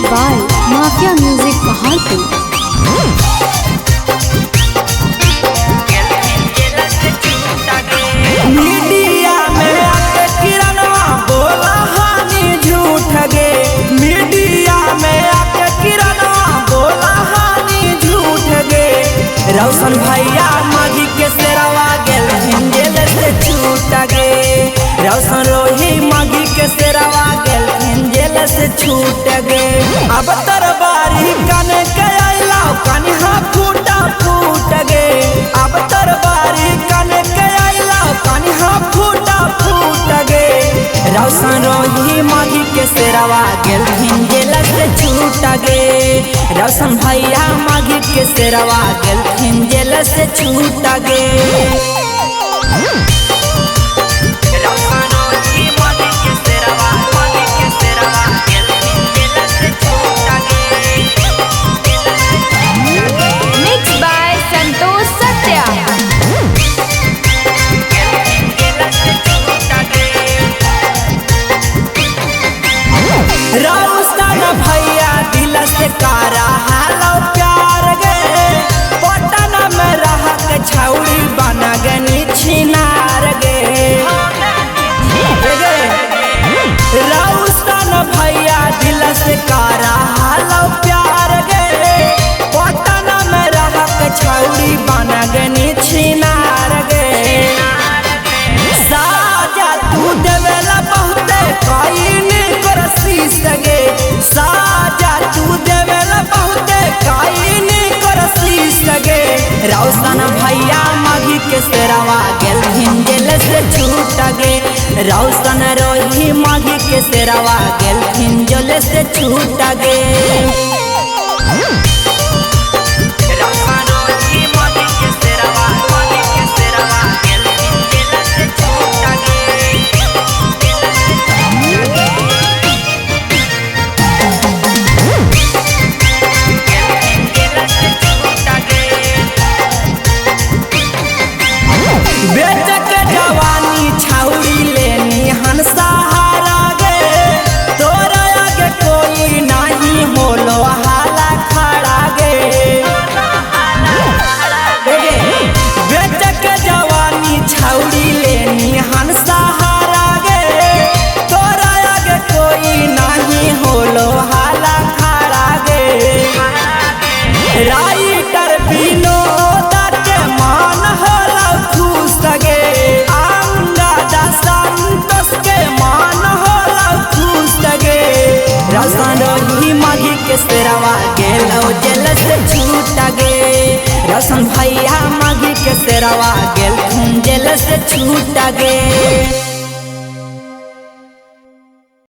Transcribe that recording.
by Mafia Music Pahalpur। Media में आके किरणवा बोला हानि झूठ गे। मीडिया में आके किरणवा बोला हानि झूठ गे। रोशन भैया माघी के सेरवा गेल जेल से छूट गे। रोशन रोही माघी के सेरवा गेल जेल से छूट गे। अब तरबारी कन के आइला कन्हा फूटा फूट गे। अब तरबारी कन के कन्हा फूटा फूट गे। रोशन रोही माघी के सेरवा गेल जेल से छूट गे। रोशन भैया माघी के सेरवा गेल जेल से छूट गे। Mixed by Santosh Satya। रोशन भैया दिल से कारा हालो प्यार गे। पटन में रह के छौड़ी बन गनी छिनार गे। रोशन भैया दिल से कारा हालो प्यार गे। पटन में रह के छौड़ी बन गनी छिनार गे। साजा तू देवेला बहुते काइन करसी सगे। साजा तू देवेला बहुते काइन करसी सगे। रोशन भैया माघी के सेरवा गेल जेल से छूट गे। रोशन रोही माघी के सेरवा गेल जेल से छूट गे। बेच के जवानी छौड़ी लेनी हन सहारा गे। तोरा आगे कोई नहीं होलो हाला खड़ा गे। बेच के जवानी छौड़ी लेनी हन सहारा गे। तोरा आगे कोई नहीं होलो हाला खड़ा गे। राइटर विनोद के मान होला खुश गे। अंगदा संतोष के मान होला खुश गे। रोशन रोही माघी के सेरवा गेल जेल से छूट गे। रोशन भैया माघी के सेरवा गेल जेल से छूट गे।